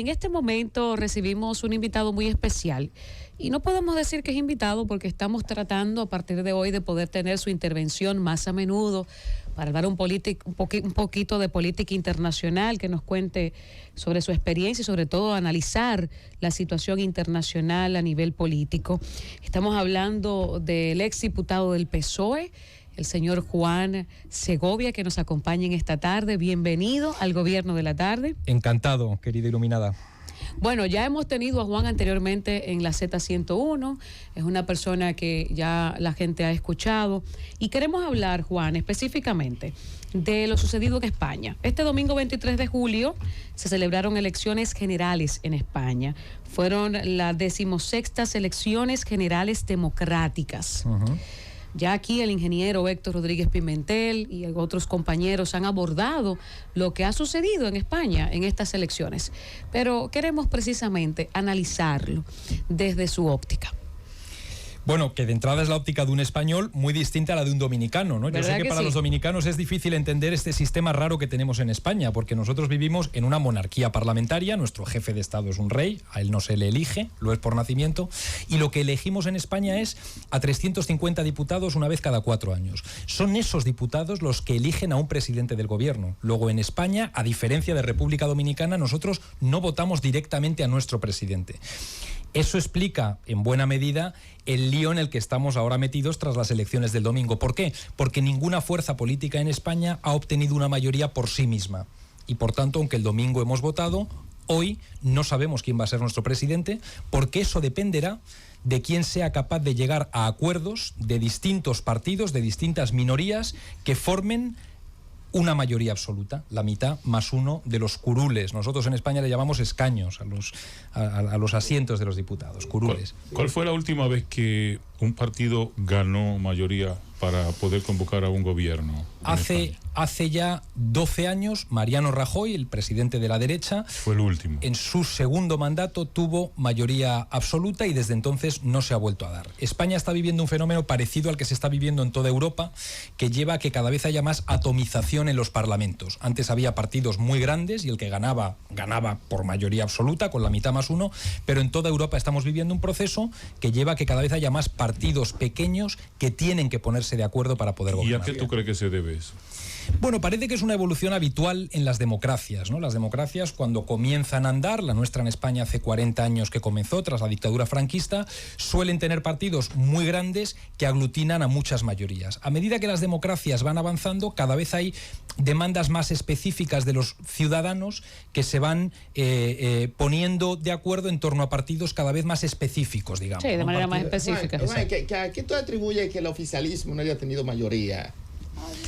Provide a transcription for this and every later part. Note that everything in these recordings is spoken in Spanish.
en este momento recibimos un invitado muy especial. Y no podemos decir que es invitado porque estamos tratando a partir de hoy de poder tener su intervención más a menudo para hablar un poquito de política internacional, que nos cuente sobre su experiencia y sobre todo analizar la situación internacional a nivel político. Estamos hablando del exdiputado del PSOE, el señor Juan Segovia, que nos acompaña en esta tarde. Bienvenido al Gobierno de la Tarde. Encantado, querida iluminada. Bueno, ya hemos tenido a Juan anteriormente en la Z101, es una persona que ya la gente ha escuchado y queremos hablar, Juan, específicamente de lo sucedido en España. Este domingo 23 de julio se celebraron elecciones generales en España. Fueron las 16ª elecciones generales democráticas. Ya aquí el ingeniero Héctor Rodríguez Pimentel y otros compañeros han abordado lo que ha sucedido en España en estas elecciones, pero queremos precisamente analizarlo desde su óptica. Bueno, que de entrada es la óptica de un español muy distinta a la de un dominicano, ¿no? Yo sé que para los dominicanos es difícil entender este sistema raro que tenemos en España, porque nosotros vivimos en una monarquía parlamentaria, nuestro jefe de Estado es un rey, a él no se le elige, lo es por nacimiento, y lo que elegimos en España es a 350 diputados una vez cada 4 años. Son esos diputados los que eligen a un presidente del gobierno. Luego en España, a diferencia de República Dominicana, nosotros no votamos directamente a nuestro presidente. Eso explica, en buena medida, el lío en el que estamos ahora metidos tras las elecciones del domingo. ¿Por qué? Porque ninguna fuerza política en España ha obtenido una mayoría por sí misma. Y por tanto, aunque el domingo hemos votado, hoy no sabemos quién va a ser nuestro presidente, porque eso dependerá de quién sea capaz de llegar a acuerdos de distintos partidos, de distintas minorías, que formen una mayoría absoluta, la mitad más uno de los curules. Nosotros en España le llamamos escaños a los asientos de los diputados, curules. ¿Cuál fue la última vez que un partido ganó mayoría para poder convocar a un gobierno? Hace ya 12 años, Mariano Rajoy, el presidente de la derecha, fue el último. En su segundo mandato tuvo mayoría absoluta y desde entonces no se ha vuelto a dar. España está viviendo un fenómeno parecido al que se está viviendo en toda Europa, que lleva a que cada vez haya más atomización en los parlamentos. Antes había partidos muy grandes y el que ganaba por mayoría absoluta, con la mitad más uno, pero en toda Europa estamos viviendo un proceso que lleva a que cada vez haya más partidos pequeños que tienen que ponerse de acuerdo para poder gobernar. ¿Y a qué tú crees que se debe eso? Bueno, parece que es una evolución habitual en las democracias, ¿no? Las democracias, cuando comienzan a andar, la nuestra en España hace 40 años que comenzó, tras la dictadura franquista, suelen tener partidos muy grandes que aglutinan a muchas mayorías. A medida que las democracias van avanzando, cada vez hay demandas más específicas de los ciudadanos que se van poniendo de acuerdo en torno a partidos cada vez más específicos, digamos. Sí, de manera más específica. ¿A qué tú atribuyes que el oficialismo no haya tenido mayoría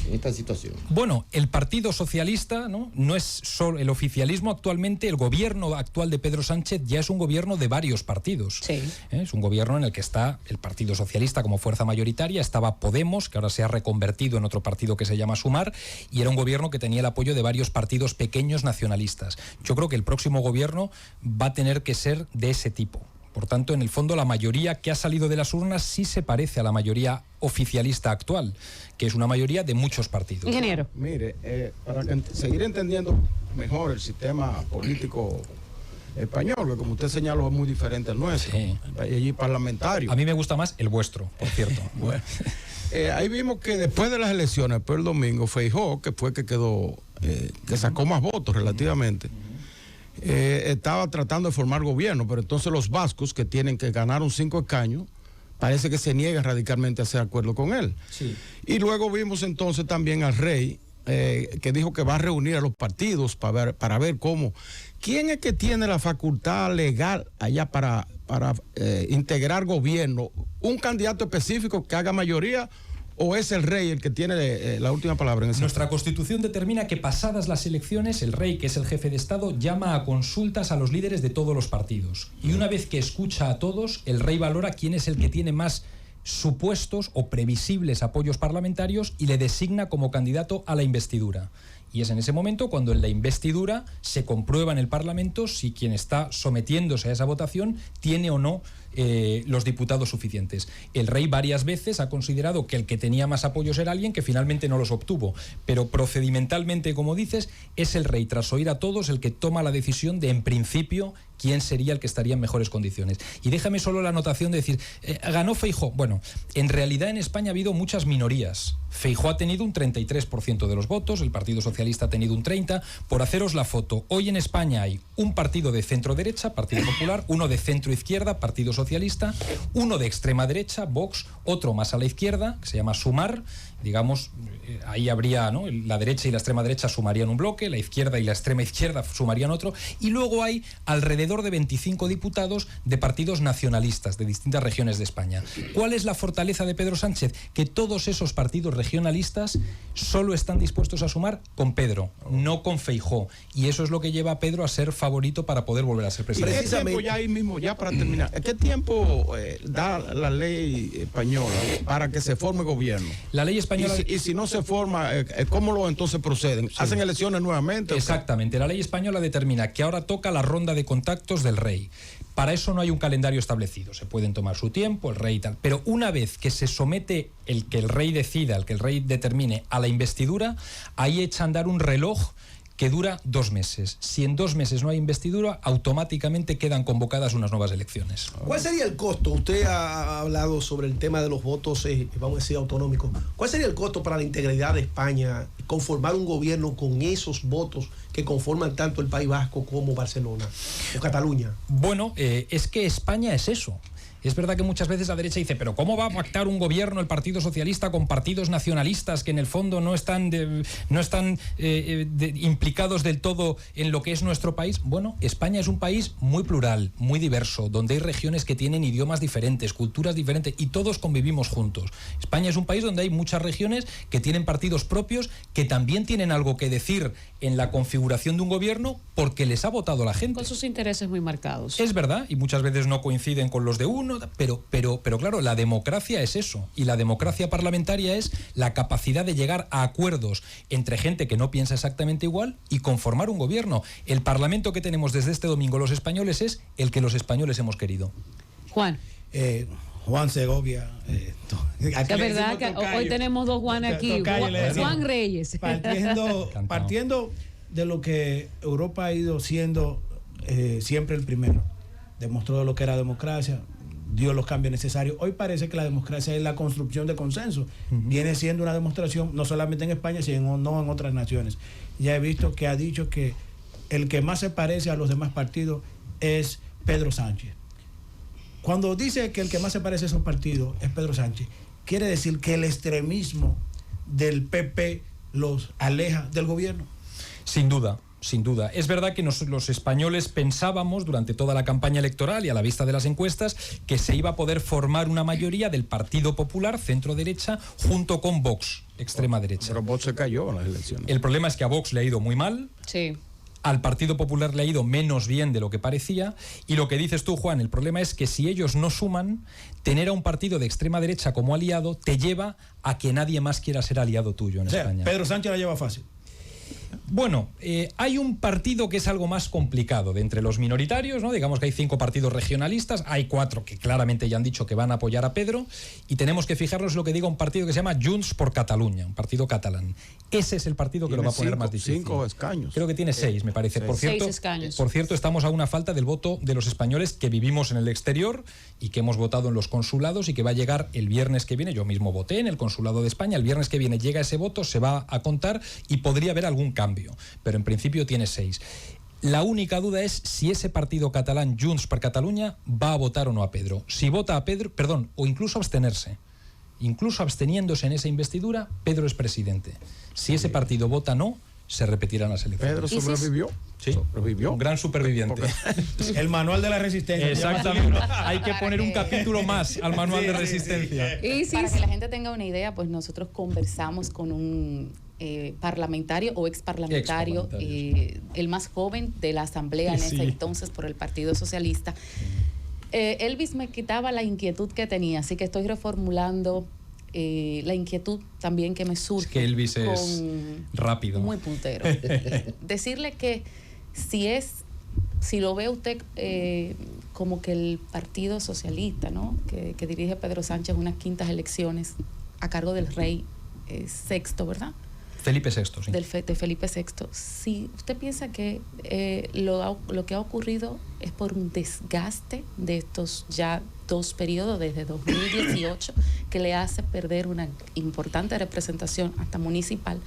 en esta situación? Bueno, el Partido Socialista no es solo el oficialismo. Actualmente, el gobierno actual de Pedro Sánchez ya es un gobierno de varios partidos. Sí. Es un gobierno en el que está el Partido Socialista como fuerza mayoritaria, estaba Podemos, que ahora se ha reconvertido en otro partido que se llama Sumar, y era un gobierno que tenía el apoyo de varios partidos pequeños nacionalistas. Yo creo que el próximo gobierno va a tener que ser de ese tipo. Por tanto, en el fondo, la mayoría que ha salido de las urnas sí se parece a la mayoría oficialista actual, que es una mayoría de muchos partidos. Ingeniero. Mire, para seguir entendiendo mejor el sistema político español, que como usted señaló es muy diferente al nuestro, sí. Y parlamentario. A mí me gusta más el vuestro, por cierto. Bueno, ahí vimos que después de las elecciones, después del domingo, Feijóo, que fue que quedó, que sacó más votos relativamente, estaba tratando de formar gobierno, pero entonces los vascos, que tienen que ganar 5 escaños, parece que se niegan radicalmente a hacer acuerdo con él. Sí. Y luego vimos entonces también al rey, que dijo que va a reunir a los partidos para ver cómo. ¿Quién es que tiene la facultad legal allá para integrar gobierno? ¿Un candidato específico que haga mayoría? ¿O es el rey el que tiene la última palabra en ese Nuestra Constitución determina que pasadas las elecciones, el rey, que es el jefe de Estado, llama a consultas a los líderes de todos los partidos. Y una vez que escucha a todos, el rey valora quién es el que tiene más supuestos o previsibles apoyos parlamentarios y le designa como candidato a la investidura. Y es en ese momento cuando en la investidura se comprueba en el Parlamento si quien está sometiéndose a esa votación tiene o no los diputados suficientes. El rey varias veces ha considerado que el que tenía más apoyos era alguien que finalmente no los obtuvo, pero procedimentalmente, como dices, es el rey, tras oír a todos, el que toma la decisión de, en principio, quién sería el que estaría en mejores condiciones. Y déjame solo la anotación de decir, ganó Feijóo. Bueno, en realidad en España ha habido muchas minorías. Feijóo ha tenido un 33% de los votos, el Partido Socialista ha tenido un 30%. Por haceros la foto, hoy en España hay un partido de centro-derecha, Partido Popular, uno de centro-izquierda, Partido Socialista, uno de extrema-derecha, Vox, otro más a la izquierda, que se llama Sumar. Digamos, ahí habría, ¿no?, la derecha y la extrema derecha sumarían un bloque, la izquierda y la extrema izquierda sumarían otro, y luego hay alrededor de 25 diputados de partidos nacionalistas de distintas regiones de España. ¿Cuál es la fortaleza de Pedro Sánchez? Que todos esos partidos regionalistas solo están dispuestos a sumar con Pedro, no con Feijóo, y eso es lo que lleva a Pedro a ser favorito para poder volver a ser presidente. ¿Qué tiempo, ya ahí mismo, ya para terminar, qué tiempo da la ley española para que se forme gobierno? La ley española... Y si no se forma, ¿cómo lo entonces proceden? Sí. ¿Hacen elecciones nuevamente? Exactamente. La ley española determina que ahora toca la ronda de contactos del rey. Para eso no hay un calendario establecido. Se pueden tomar su tiempo, el rey y tal. Pero una vez que se somete el que el rey decida, el que el rey determine a la investidura, ahí echa a andar un reloj que dura 2 meses. Si en 2 meses no hay investidura, automáticamente quedan convocadas unas nuevas elecciones. ¿Cuál sería el costo? Usted ha hablado sobre el tema de los votos, vamos a decir, autonómicos. ¿Cuál sería el costo para la integridad de España conformar un gobierno con esos votos que conforman tanto el País Vasco como Barcelona o Cataluña? Bueno, es que España es eso. Es verdad que muchas veces la derecha dice, pero ¿cómo va a pactar un gobierno el Partido Socialista con partidos nacionalistas que en el fondo no están implicados del todo en lo que es nuestro país? Bueno, España es un país muy plural, muy diverso, donde hay regiones que tienen idiomas diferentes, culturas diferentes, y todos convivimos juntos. España es un país donde hay muchas regiones que tienen partidos propios, que también tienen algo que decir en la configuración de un gobierno porque les ha votado la gente. Con sus intereses muy marcados. Es verdad, y muchas veces no coinciden con los de uno, pero claro, la democracia es eso, y la democracia parlamentaria es la capacidad de llegar a acuerdos entre gente que no piensa exactamente igual y conformar un gobierno. El Parlamento que tenemos desde este domingo los españoles es el que los españoles hemos querido. Juan. Juan Segovia. Es verdad que hoy tenemos 2 Juan aquí. Juan Reyes. Partiendo de lo que Europa ha ido siendo siempre el primero. Demostró lo que era democracia, dio los cambios necesarios. Hoy parece que la democracia es la construcción de consenso. Viene siendo una demostración no solamente en España, sino en otras naciones. Ya he visto que ha dicho que el que más se parece a los demás partidos es Pedro Sánchez. Cuando dice que el que más se parece a esos partidos es Pedro Sánchez, quiere decir que el extremismo del PP los aleja del gobierno. Sin duda. Sin duda. Es verdad que los españoles pensábamos durante toda la campaña electoral y a la vista de las encuestas que se iba a poder formar una mayoría del Partido Popular, centro-derecha, junto con Vox, extrema-derecha. Pero Vox se cayó en las elecciones. El problema es que a Vox le ha ido muy mal. Sí. Al Partido Popular le ha ido menos bien de lo que parecía, y lo que dices tú, Juan, el problema es que si ellos no suman, tener a un partido de extrema derecha como aliado te lleva a que nadie más quiera ser aliado tuyo en España. Pedro Sánchez la lleva fácil. Bueno, hay un partido que es algo más complicado de entre los minoritarios, ¿no? Digamos que hay 5 partidos regionalistas, hay 4 que claramente ya han dicho que van a apoyar a Pedro, y tenemos que fijarnos en lo que diga un partido que se llama Junts por Catalunya, un partido catalán. Ese es el partido que lo va a poner más difícil. 5 escaños. Creo que tiene 6, me parece. 6. Por cierto, estamos a una falta del voto de los españoles que vivimos en el exterior y que hemos votado en los consulados, y que va a llegar el viernes que viene. Yo mismo voté en el consulado de España. El viernes que viene llega ese voto, se va a contar y podría haber algún cambio, pero en principio tiene 6. La única duda es si ese partido catalán, Junts per Catalunya, va a votar o no a Pedro. Si vota a Pedro, o incluso abstenerse. Incluso absteniéndose en esa investidura, Pedro es presidente. Si ese partido vota no, se repetirán las elecciones. Pedro sobrevivió. Sí, sobrevivió. Un gran superviviente. El manual de la resistencia. Exactamente. Hay que poner un capítulo más al manual de resistencia. Para que la gente tenga una idea, pues nosotros conversamos con un parlamentario o exparlamentario, el más joven de la asamblea en ese entonces por el Partido Socialista. Elvis me quitaba la inquietud que tenía, así que estoy reformulando la inquietud también que me surge. Es que Elvis es rápido. Muy puntero. Decirle que si lo ve usted como que el Partido Socialista, ¿no? que dirige Pedro Sánchez unas quintas elecciones a cargo del rey sexto, ¿verdad? Felipe VI, sí. De Felipe VI. Si usted piensa que lo que ha ocurrido es por un desgaste de estos ya 2 periodos, desde 2018, que le hace perder una importante representación hasta municipal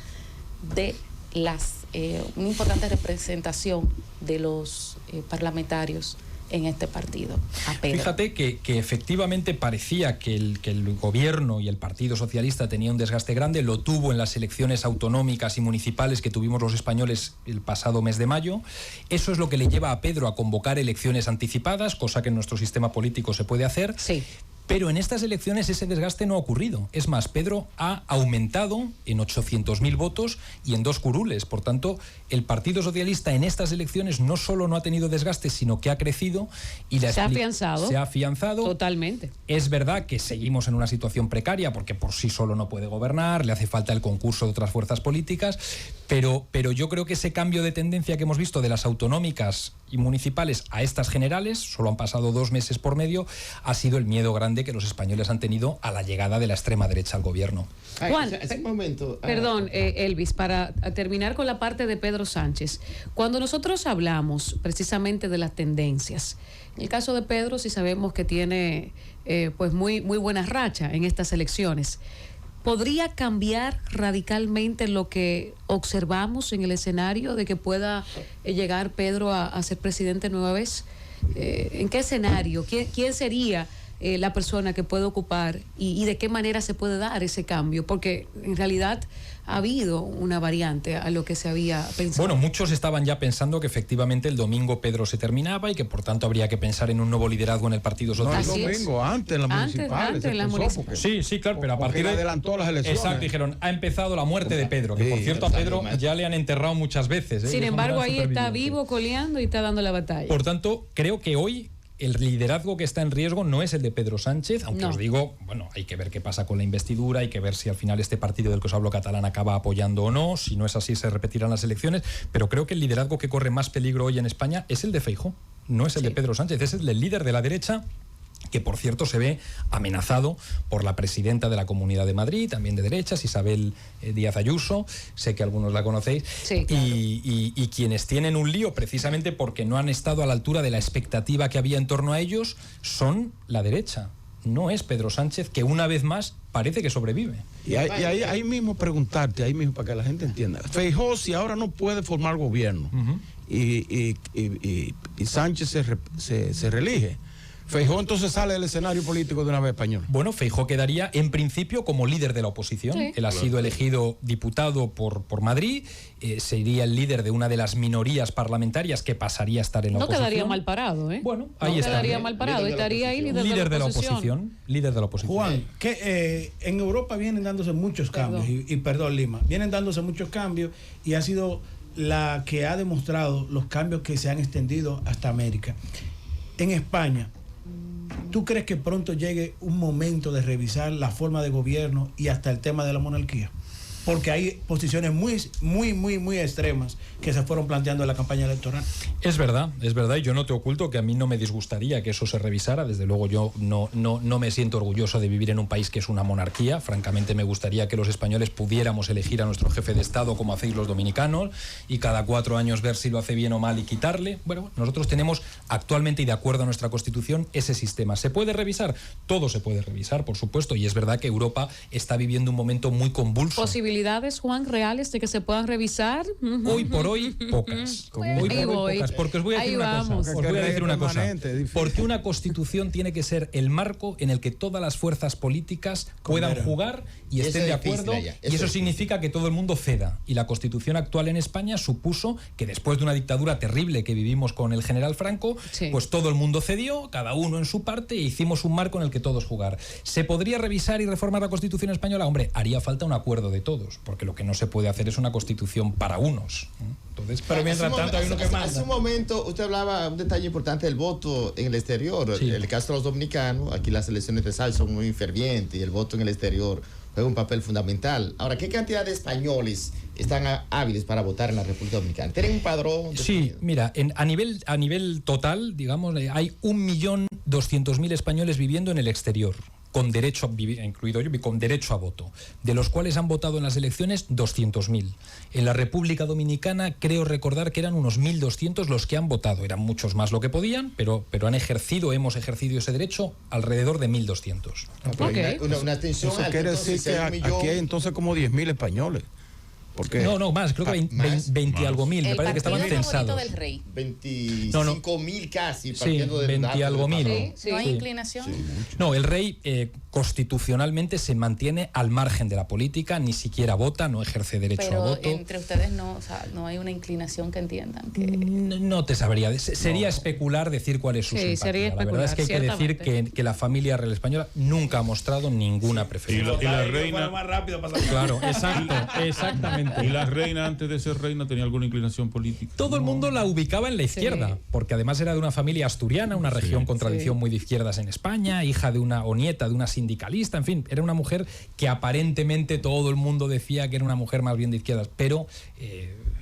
una importante representación de los parlamentarios en este partido. Fíjate que efectivamente parecía que el gobierno y el Partido Socialista tenía un desgaste grande, lo tuvo en las elecciones autonómicas y municipales que tuvimos los españoles el pasado mes de mayo. Eso es lo que le lleva a Pedro a convocar elecciones anticipadas, cosa que en nuestro sistema político se puede hacer. Sí. Pero en estas elecciones ese desgaste no ha ocurrido. Es más, Pedro ha aumentado en 800.000 votos y en 2 curules. Por tanto, el Partido Socialista en estas elecciones no solo no ha tenido desgaste, sino que ha crecido y se ha afianzado. Se ha afianzado. Totalmente. Es verdad que seguimos en una situación precaria porque por sí solo no puede gobernar, le hace falta el concurso de otras fuerzas políticas, pero yo creo que ese cambio de tendencia que hemos visto de las autonómicas y municipales a estas generales, solo han pasado 2 meses por medio, ha sido el miedo grande que los españoles han tenido a la llegada de la extrema derecha al gobierno. Juan, ese momento. Perdón, Elvis, para terminar con la parte de Pedro Sánchez, cuando nosotros hablamos precisamente de las tendencias, en el caso de Pedro sí sabemos que tiene pues muy buena racha en estas elecciones. ¿Podría cambiar radicalmente lo que observamos en el escenario de que pueda llegar Pedro a ser presidente nueva vez? ¿En qué escenario? ¿Quién sería la persona que puede ocupar y de qué manera se puede dar ese cambio? Porque en realidad ha habido una variante a lo que se había pensado. Bueno, muchos estaban ya pensando que efectivamente el domingo Pedro se terminaba y que por tanto habría que pensar en un nuevo liderazgo en el Partido Socialista. No, el domingo, antes en las municipales. Antes en las municipales. Sí, claro, pero a partir de... adelantó las elecciones. Exacto, dijeron, ha empezado la muerte de Pedro, que por cierto a Pedro ya le han enterrado muchas veces. Sin embargo, ahí está vivo, coleando y está dando la batalla. Por tanto, creo que hoy el liderazgo que está en riesgo no es el de Pedro Sánchez, aunque os digo, bueno, hay que ver qué pasa con la investidura, hay que ver si al final este partido del que os hablo catalán acaba apoyando o no, si no es así se repetirán las elecciones, pero creo que el liderazgo que corre más peligro hoy en España es el de Feijóo, no es el de Pedro Sánchez, es el del líder de la derecha, que por cierto se ve amenazado por la presidenta de la Comunidad de Madrid, también de derechas, Isabel Díaz Ayuso, sé que algunos la conocéis, sí, claro. y quienes tienen un lío precisamente porque no han estado a la altura de la expectativa que había en torno a ellos son la derecha. No es Pedro Sánchez, que una vez más parece que sobrevive. Y ahí mismo preguntarte, ahí mismo para que la gente entienda. Feijóo, si ahora no puede formar gobierno y Sánchez se reelige, Feijóo entonces sale del escenario político de una vez español. Bueno, Feijóo quedaría en principio como líder de la oposición. Sí. Él ha sido elegido diputado por Madrid, sería el líder de una de las minorías parlamentarias que pasaría a estar en la oposición. No quedaría mal parado, ¿eh? Bueno, ahí está. No quedaría mal parado, estaría ahí líder de la oposición. Líder de la oposición. Juan, que en Europa vienen dándose muchos cambios, perdón, Lima, vienen dándose muchos cambios y ha sido la que ha demostrado los cambios que se han extendido hasta América. En España, ¿tú crees que pronto llegue un momento de revisar la forma de gobierno y hasta el tema de la monarquía? Porque hay posiciones muy extremas que se fueron planteando en la campaña electoral. Es verdad, y yo no te oculto que a mí no me disgustaría que eso se revisara. Desde luego yo no me siento orgulloso de vivir en un país que es una monarquía. Francamente me gustaría que los españoles pudiéramos elegir a nuestro jefe de Estado como hacéis los dominicanos y cada 4 años ver si lo hace bien o mal y quitarle. Bueno, nosotros tenemos actualmente y de acuerdo a nuestra Constitución ese sistema. ¿Se puede revisar? Todo se puede revisar, por supuesto, y es verdad que Europa está viviendo un momento muy convulso. ¿Posibilidades, Juan, reales de que se puedan revisar? Hoy por hoy, pocas. Hoy por hoy, pocas. Porque os voy a decir una cosa. Os voy a decir una cosa. Porque una constitución tiene que ser el marco en el que todas las fuerzas políticas puedan jugar y estén de acuerdo. Y eso significa que todo el mundo ceda. Y la constitución actual en España supuso que después de una dictadura terrible que vivimos con el general Franco, pues todo el mundo cedió, cada uno en su parte, e hicimos un marco en el que todos jugar. ¿Se podría revisar y reformar la constitución española? Hombre, haría falta un acuerdo de todos. todos, porque lo que no se puede hacer es una constitución para unos. Entonces, pero mientras tanto hay uno que manda. Hace un momento usted hablaba un detalle importante del voto en el exterior. Sí. El caso de los dominicanos, aquí las elecciones de sal son muy fervientes y el voto en el exterior juega un papel fundamental. Ahora, ¿qué cantidad de españoles están hábiles para votar en la República Dominicana? ¿Tienen un padrón? Sí, mira, a nivel total, digamos, hay 1.200.000 españoles viviendo en el exterior, con derecho a vivir, incluido yo, con derecho a voto, de los cuales han votado en las elecciones 200.000. En la República Dominicana creo recordar que eran unos 1.200 los que han votado. Eran muchos más lo que podían, pero hemos ejercido ese derecho alrededor de 1.200. Okay. Una atención eso quiere decir que aquí hay entonces como 10.000 españoles. Porque no, más, creo que 20 y algo mil, me parece que estaban censados. Del rey. 25.000 casi, partiendo sí, 20 y algo mil. Sí. ¿No hay inclinación? Sí. No, el rey constitucionalmente se mantiene al margen de la política, ni siquiera vota, no ejerce derecho a voto. Pero entre ustedes no hay una inclinación que entiendan que... No te sabría, sería especular decir cuál es su simpatía. La verdad es que hay que decir que la familia real española nunca ha mostrado ninguna preferencia. Y la reina... más rápido para claro, exactamente. ¿Y la reina, antes de ser reina, tenía alguna inclinación política? Todo el mundo la ubicaba en la izquierda, porque además era de una familia asturiana, una región con tradición muy de izquierdas en España, hija de una, o nieta de una sindicalista, en fin, era una mujer que aparentemente todo el mundo decía que era una mujer más bien de izquierdas, pero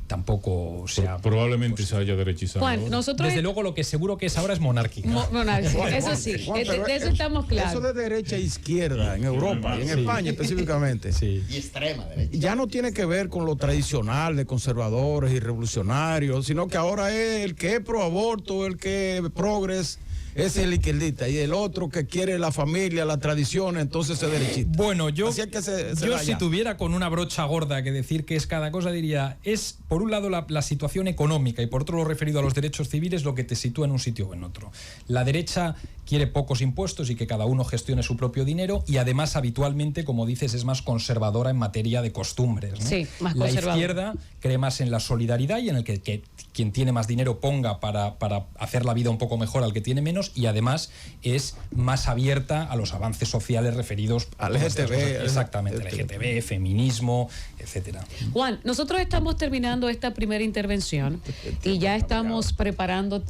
tampoco sea... Probablemente se haya derechizado. Juan, nosotros... Desde luego lo que seguro que es ahora es monárquica. Monárquica, eso sí, de eso estamos claros. Eso de derecha a izquierda en Europa y en España específicamente. Y extrema derecha. Ya no tiene que ver con lo tradicional de conservadores y revolucionarios, sino que ahora es el que es pro aborto, el que es progres, es el izquierdista, y el otro que quiere la familia, la tradición, entonces es derechista. Bueno, yo yo si tuviera con una brocha gorda que decir que es cada cosa, diría, es por un lado la situación económica y por otro lo referido a los derechos civiles lo que te sitúa en un sitio o en otro. La derecha quiere pocos impuestos y que cada uno gestione su propio dinero, y además habitualmente, como dices, es más conservadora en materia de costumbres, ¿no? Sí, más la conservadora. izquierda cree más en la solidaridad y en el que quien tiene más dinero ponga para hacer la vida un poco mejor al que tiene menos, y además es más abierta a los avances sociales referidos al LGTB. Exactamente, al LGTB, feminismo, etcétera. Juan, nosotros estamos terminando esta primera intervención y ya estamos preparando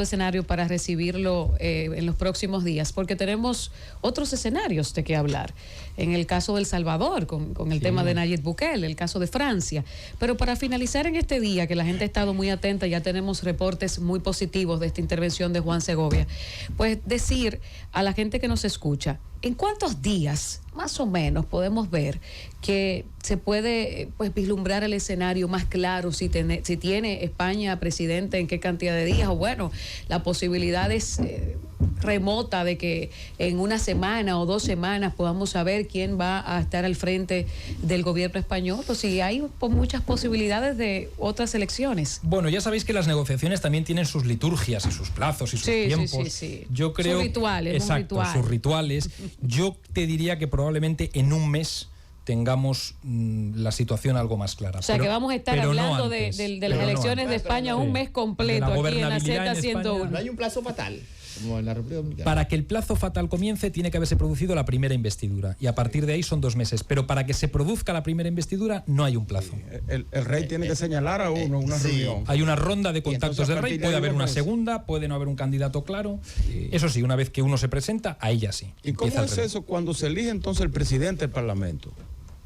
escenario para recibirlo en los próximos días, porque tenemos otros escenarios de que hablar. En el caso de El Salvador, con el tema de Nayib Bukele, el caso de Francia. Pero para finalizar en este día, que la gente ha estado muy atenta, ya tenemos reportes muy positivos de esta intervención de Juan Segovia, pues decir a la gente que nos escucha, ¿en cuántos días más o menos podemos ver que se puede vislumbrar el escenario más claro, si tiene España presidente, en qué cantidad de días, o bueno, la posibilidad es remota de que en una semana o 2 semanas podamos saber quién va a estar al frente del gobierno español, o si hay muchas posibilidades de otras elecciones? Bueno, ya sabéis que las negociaciones también tienen sus liturgias y sus plazos y sus tiempos. Sí. Yo creo, sus rituales. Exacto, sus rituales. Yo te diría que probablemente en un mes tengamos la situación algo más clara. O sea, que vamos a estar hablando de las elecciones de España un mes completo aquí en la Z101. ¿No hay un plazo fatal, como en la República Dominicana? Para que el plazo fatal comience tiene que haberse producido la primera investidura, y a partir de ahí son 2 meses. Pero para que se produzca la primera investidura no hay un plazo. El rey tiene que señalar a uno una reunión. Hay una ronda de contactos del rey, puede haber una segunda, puede no haber un candidato claro. Eso sí, una vez que uno se presenta, ahí ya sí. ¿Y cómo es eso cuando se elige entonces el presidente del Parlamento?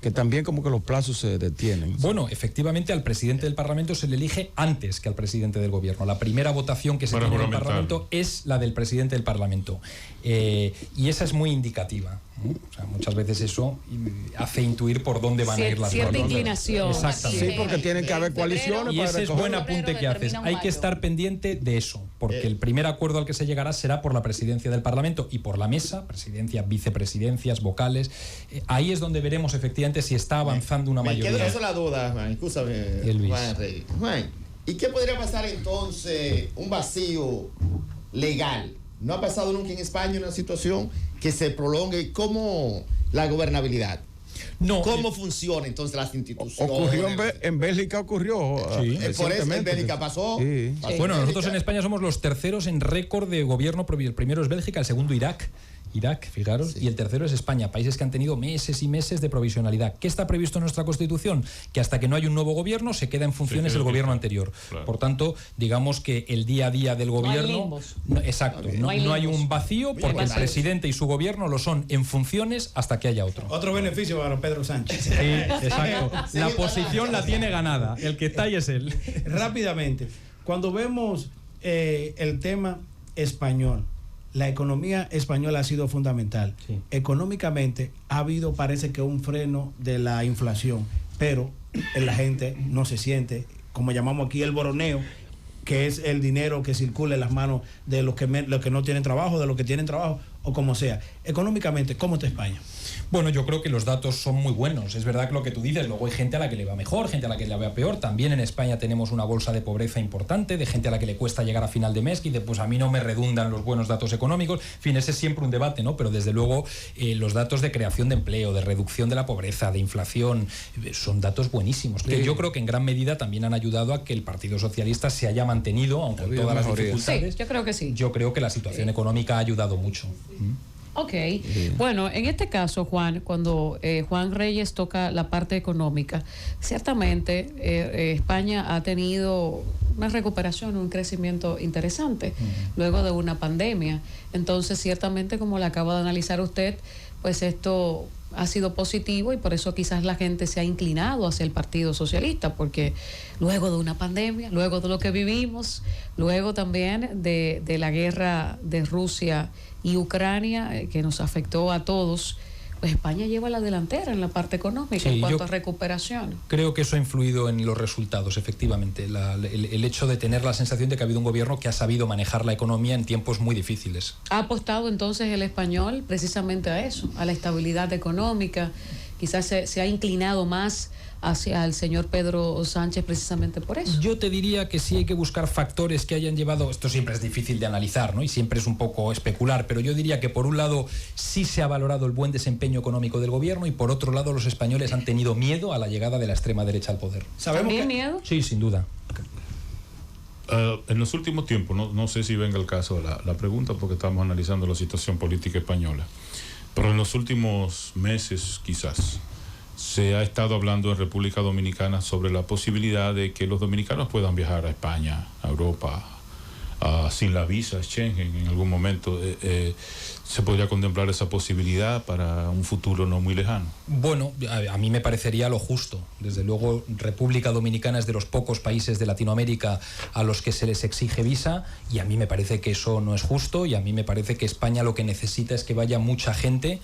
Que también como que los plazos se detienen. Bueno, efectivamente al presidente del Parlamento se le elige antes que al presidente del gobierno. La primera votación que se tiene en el Parlamento es la del presidente del Parlamento. Y esa es muy indicativa, ¿no? O sea, muchas veces eso hace intuir por dónde van a ir las cosas. Cierta inclinación. Exactamente. Sí, porque tienen que haber coaliciones. Y ese es buen apunte que haces. Hay que estar pendiente de eso, porque el primer acuerdo al que se llegará será por la presidencia del Parlamento y por la mesa, presidencia, vicepresidencias, vocales. Ahí es donde veremos efectivamente si está avanzando una mayoría. Me queda eso la duda, Juan. Escúchame, Juan Rey. Juan, ¿y qué podría pasar entonces? Un vacío legal. ¿No ha pasado nunca en España una situación que se prolongue como la gobernabilidad? No. ¿Cómo funciona entonces las instituciones? Ocurrió en Bélgica, ocurrió. Sí. Por eso en Bélgica pasó. Sí. Pasó Bueno, en nosotros Bélgica. en España somos los terceros en récord de gobierno. El primero es Bélgica, el segundo Irak Irak, fijaros, sí. Y el tercero es España, países que han tenido meses y meses de provisionalidad. ¿Qué está previsto en nuestra Constitución? Que hasta que no hay un nuevo gobierno se queda en funciones el gobierno anterior. Claro. Por tanto, digamos que el día a día del gobierno... Exacto, no hay un vacío porque el presidente y su gobierno lo son en funciones hasta que haya otro. Otro beneficio para Pedro Sánchez. Sí, exacto. La posición la tiene ganada, el que está ahí es él. Rápidamente, cuando vemos el tema español, la economía española ha sido fundamental. Sí. Económicamente ha habido, parece que un freno de la inflación, pero la gente no se siente, como llamamos aquí el boroneo, que es el dinero que circula en las manos de los que no tienen trabajo, de los que tienen trabajo, o como sea. Económicamente, ¿cómo está España? Bueno, yo creo que los datos son muy buenos. Es verdad que lo que tú dices, luego hay gente a la que le va mejor, gente a la que le va peor. También en España tenemos una bolsa de pobreza importante, de gente a la que le cuesta llegar a final de mes, y pues a mí no me redundan los buenos datos económicos. En fin, ese es siempre un debate, ¿no? Pero desde luego los datos de creación de empleo, de reducción de la pobreza, de inflación, son datos buenísimos, que yo creo que en gran medida también han ayudado a que el Partido Socialista se haya mantenido, aunque con todas las dificultades. Sí, yo creo que sí. Yo creo que la situación económica ha ayudado mucho. Ok, bueno, en este caso, Juan, cuando Juan Reyes toca la parte económica, ciertamente España ha tenido una recuperación, un crecimiento interesante luego de una pandemia. Entonces, ciertamente, como le acaba de analizar usted, pues esto ha sido positivo y por eso quizás la gente se ha inclinado hacia el Partido Socialista, porque luego de una pandemia, luego de lo que vivimos, luego también de la guerra de Rusia y Ucrania, que nos afectó a todos, pues España lleva la delantera en la parte económica en cuanto a recuperación. Creo que eso ha influido en los resultados, efectivamente. El hecho de tener la sensación de que ha habido un gobierno que ha sabido manejar la economía en tiempos muy difíciles. ¿Ha apostado entonces el español precisamente a eso, a la estabilidad económica? Quizás se ha inclinado más hacia el señor Pedro Sánchez precisamente por eso. Yo te diría que sí hay que buscar factores que hayan llevado, esto siempre es difícil de analizar, ¿no? Y siempre es un poco especular, pero yo diría que por un lado sí se ha valorado el buen desempeño económico del gobierno y por otro lado los españoles han tenido miedo a la llegada de la extrema derecha al poder. ¿También miedo? Sí, sin duda. En los últimos tiempos, no sé si venga el caso la pregunta porque estamos analizando la situación política española, pero en los últimos meses quizás se ha estado hablando en República Dominicana sobre la posibilidad de que los dominicanos puedan viajar a España, a Europa, sin la visa Schengen en algún momento. ¿Se podría contemplar esa posibilidad para un futuro no muy lejano? Bueno, a mí me parecería lo justo. Desde luego, República Dominicana es de los pocos países de Latinoamérica a los que se les exige visa y a mí me parece que eso no es justo y a mí me parece que España lo que necesita es que vaya mucha gente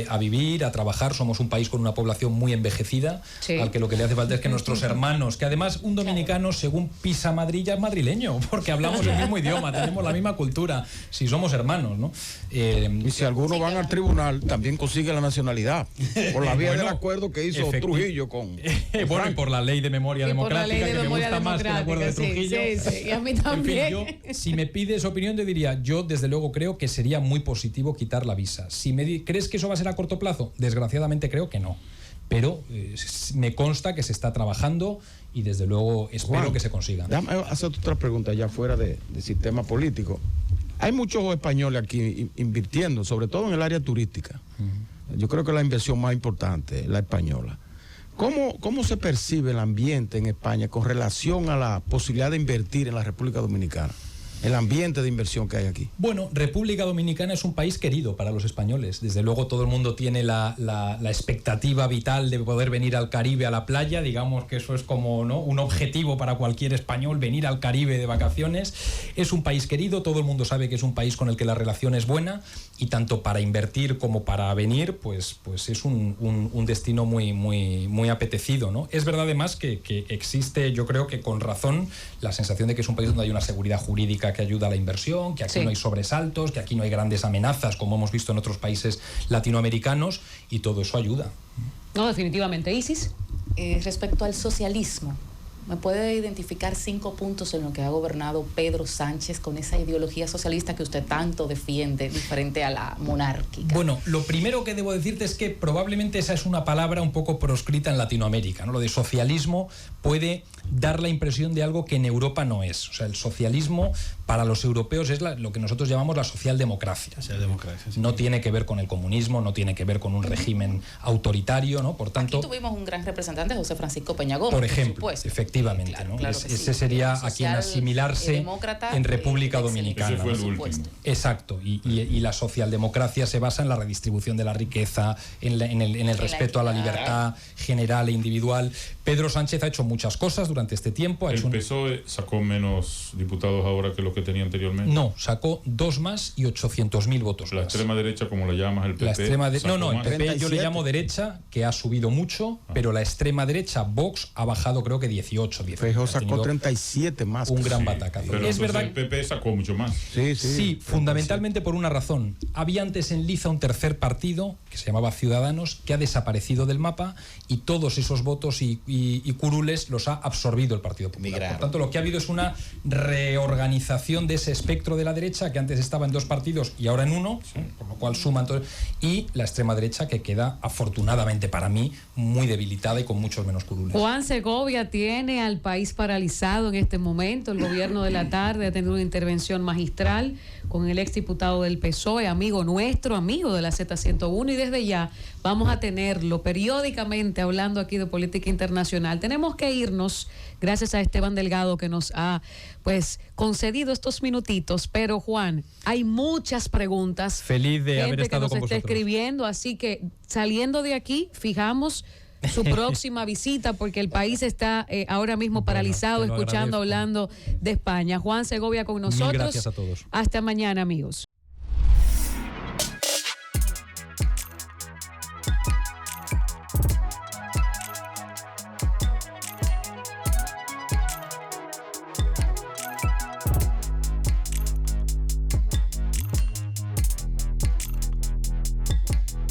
a vivir, a trabajar. Somos un país con una población muy envejecida, al que lo que le hace falta es que nuestros hermanos, que además un dominicano, según pisa Madrid, ya es madrileño, porque hablamos el mismo idioma, tenemos la misma cultura, si somos hermanos, ¿no? Y si algunos van al tribunal, también consigue la nacionalidad, por la vía del acuerdo que hizo Trujillo con bueno, y por la ley de memoria democrática, que me gusta más que el acuerdo de Trujillo. Sí, y a mí también. En fin, si me pides opinión, te diría, yo desde luego creo que sería muy positivo quitar la visa. Si ¿crees que eso va a ser a corto plazo? Desgraciadamente creo que no. Pero me consta que se está trabajando y desde luego espero que se consiga. Déjame hacer otra pregunta ya fuera del sistema político. Hay muchos españoles aquí invirtiendo, sobre todo en el área turística. Yo creo que la inversión más importante es la española. ¿Cómo se percibe el ambiente en España con relación a la posibilidad de invertir en la República Dominicana? El ambiente de inversión que hay aquí. Bueno, República Dominicana es un país querido para los españoles. Desde luego todo el mundo tiene la expectativa vital de poder venir al Caribe, a la playa. Digamos que eso es como, ¿no?, un objetivo para cualquier español, venir al Caribe de vacaciones. Es un país querido, todo el mundo sabe que es un país con el que la relación es buena y tanto para invertir como para venir, pues es un destino muy apetecido, ¿no? Es verdad además que existe, yo creo que con razón, la sensación de que es un país donde hay una seguridad jurídica que ayuda a la inversión, que aquí no hay sobresaltos, que aquí no hay grandes amenazas como hemos visto en otros países latinoamericanos y todo eso ayuda. No, definitivamente. Isis. Respecto al socialismo, ¿me puede identificar 5 puntos en los que ha gobernado Pedro Sánchez con esa ideología socialista que usted tanto defiende, diferente a la monárquica? Bueno, lo primero que debo decirte es que probablemente esa es una palabra un poco proscrita en Latinoamérica, ¿no? Lo de socialismo puede dar la impresión de algo que en Europa no es. O sea, el socialismo para los europeos es lo que nosotros llamamos la socialdemocracia. No tiene que ver con el comunismo, no tiene que ver con un régimen autoritario, ¿no? Por tanto, aquí tuvimos un gran representante, José Francisco Peña Gómez, por ejemplo, efectivamente, claro, ¿no? claro ese sería a quien asimilarse en República Dominicana. Ese fue el último. Exacto, y la socialdemocracia se basa en la redistribución de la riqueza, en el respeto a la libertad general e individual. Pedro Sánchez ha hecho muchas cosas durante este tiempo. ¿El PSOE sacó menos diputados ahora que lo que tenía anteriormente? No, sacó 2 más y 800.000 votos. La extrema derecha, como la llamas, el PP. La extrema el PP 37. Yo le llamo derecha, que ha subido mucho, pero la extrema derecha, Vox, ha bajado creo que 18. Feijóo sacó 37 más. Un gran batacazo. Pero es verdad. El PP sacó mucho más. Sí, fundamentalmente por una razón. Había antes en Liza un tercer partido, que se llamaba Ciudadanos, que ha desaparecido del mapa y todos esos votos y curules los ha absorbido el Partido Popular. Por tanto, lo que ha habido es una reorganización de ese espectro de la derecha, que antes estaba en 2 partidos y ahora en 1, por lo cual suman todo, y la extrema derecha, que queda, afortunadamente para mí, muy debilitada y con muchos menos curules. Juan Segovia tiene al país paralizado en este momento. El gobierno de la tarde ha tenido una intervención magistral con el exdiputado del PSOE, amigo nuestro, amigo de la Z101, y desde ya vamos a tenerlo periódicamente hablando aquí de política internacional. Tenemos que irnos, gracias a Esteban Delgado que nos ha concedido estos minutitos, pero Juan, hay muchas preguntas. Feliz de haber estado con vosotros. Gente que nos está escribiendo, así que saliendo de aquí, fijamos su próxima visita, porque el país está ahora mismo paralizado, escuchando, hablando de España. Juan Segovia con nosotros. Mil gracias a todos. Hasta mañana, amigos.